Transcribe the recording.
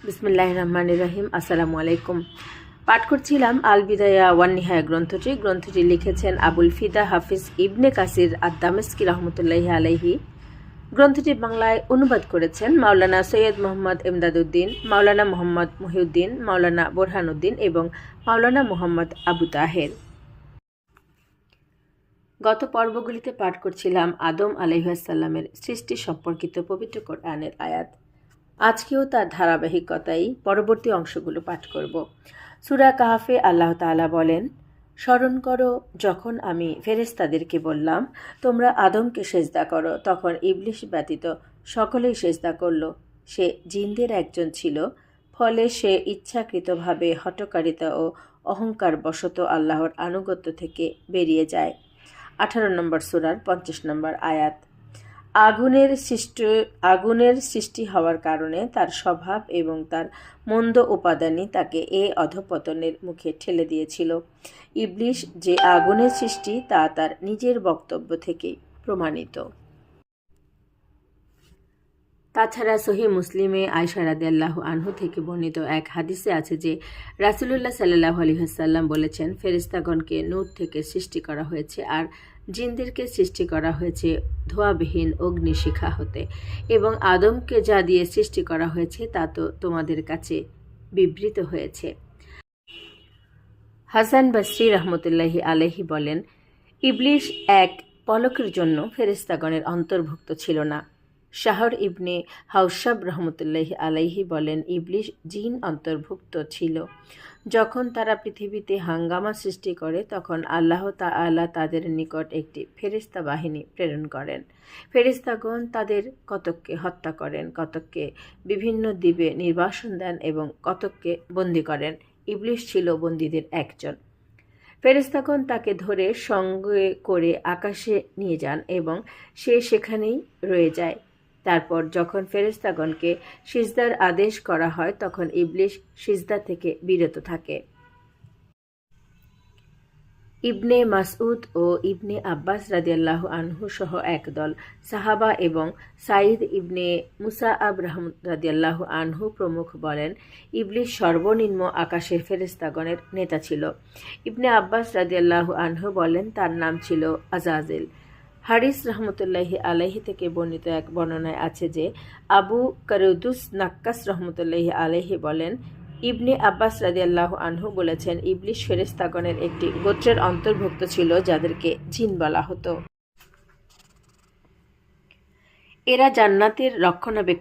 বিসমিল্লাহির রহমানির রহিম। আসসালামু আলাইকুম। পাঠ করছিলাম আল বিদায়া ওয়ান নিহায়া গ্রন্থটি লিখেছেন আবুল ফিদা হাফিজ ইবনে কাসির আদ-দামেস্কি রহমতুল্লাহি আলাইহি। গ্রন্থটি বাংলায় অনুবাদ করেছেন মাওলানা সৈয়দ মোহাম্মদ এমদাদউদ্দিন, মাওলানা মোহাম্মদ মহিউদ্দিন, মাওলানা বোরহানউদ্দিন এবং মাওলানা মোহাম্মদ আবু তাহের। গত পর্বগুলিতে পাঠ করছিলাম আদম আলাইহিসসালামের সৃষ্টি সম্পর্কিত পবিত্র কোরআনের আয়াত। আজকেও তার ধারাবাহিকতায় পরবর্তী অংশগুলো পাঠ করব। সূরা কাহাফে আল্লাহ তাআলা বলেন, স্মরণ করো যখন আমি ফেরেশতাদেরকে বললাম তোমরা আদমকে সেজদা করো, তখন ইবলিস ব্যতীত সকলেই সেজদা করল। সে জিনদের একজন ছিল, ফলে সে ইচ্ছাকৃতভাবে হঠকারিতা ও অহংকার বশত আল্লাহর আনুগত্য থেকে বেরিয়ে যায়। 18 নম্বর সূরার 50 নম্বর আয়াত। আগুনের সৃষ্টি হওয়ার কারণে তার স্বভাব এবং তার মন্দ উপাদানই তাকে এ অধঃপতনের মুখে ঠেলে দিয়েছিল। ইবলিস যে আগুনের সৃষ্টি তা তার নিজের বক্তব্য থেকেই প্রমাণিত। তাছাড়া সহিহ মুসলিমে আয়েশা রাদিয়াল্লাহু আনহু থেকে বর্ণিত এক হাদিসে আছে যে রাসূলুল্লাহ সাল্লাল্লাহু আলাইহি ওয়াসাল্লাম বলেছেন, ফেরেশতাগণকে নূর থেকে সৃষ্টি করা হয়েছে আর জিনদেরকে সৃষ্টি করা হয়েছে ধোঁয়াবিহীন অগ্নিশিখা হতে, এবং আদমকে যা দিয়ে সৃষ্টি করা হয়েছে তা তো তোমাদের কাছে বিবৃত হয়েছে। হাসান বসরি রহমতুল্লাহি আলাইহি বলেন, ইবলিস এক পলকের জন্য ফেরেশতাগণের অন্তর্ভুক্ত ছিল না। শাহর ইবনে হাউশাব রহমতুল্লাহি আলাইহি বলেন, ইবলিস জিন অন্তর্ভুক্ত ছিল। যখন তারা পৃথিবীতে হাঙ্গামা সৃষ্টি করে তখন আল্লাহ তাআলা তাদের নিকট একটি ফেরেশতা বাহিনী প্রেরণ করেন। ফেরেশতাগণ তাদের কতককে হত্যা করেন, কতককে বিভিন্ন দ্বীপে নির্বাসন দেন এবং কতককে বন্দী করেন। ইবলিস ছিল বন্দীদের একজন। ফেরেশতাগণ তাকে ধরে সঙ্গে করে আকাশে নিয়ে যান এবং সে সেখানেই রয়ে যায়। তারপর যখন ফেরেশতাগণকে সিজদার আদেশ করা হয় তখন ইবলিস সিজদা থেকে বিরত থাকে। ইবনে মাসউদ ও ইবনে আব্বাস রাদিয়াল্লাহু আনহু সহ একদল সাহাবা এবং সাঈদ ইবনে মুসাআব রাদিয়াল্লাহু আনহু প্রমুখ বলেন, ইবলিস সর্বনিম্ন আকাশের ফেরেশতাগণের নেতা ছিল। ইবনে আব্বাস রাদিয়াল্লাহু আনহু বলেন, তার নাম ছিল আজাজিল। হারিস রহমতুল্লাহি আলাইহি থেকে বর্ণিত এক বর্ণনায় আছে যে আবু কারুদুস নাক্কাস রহমতুল্লাহি আলাইহি বলেন, ইবনে আব্বাস রাদিয়াল্লাহু আনহু বলেছেন, ইবলিস ফেরেশতাগণের একটি গোত্রের অন্তর্ভুক্ত ছিল যাদেরকে জিন বলা হতো। এরা জান্নাতের রক্ষণাবেক্ষণে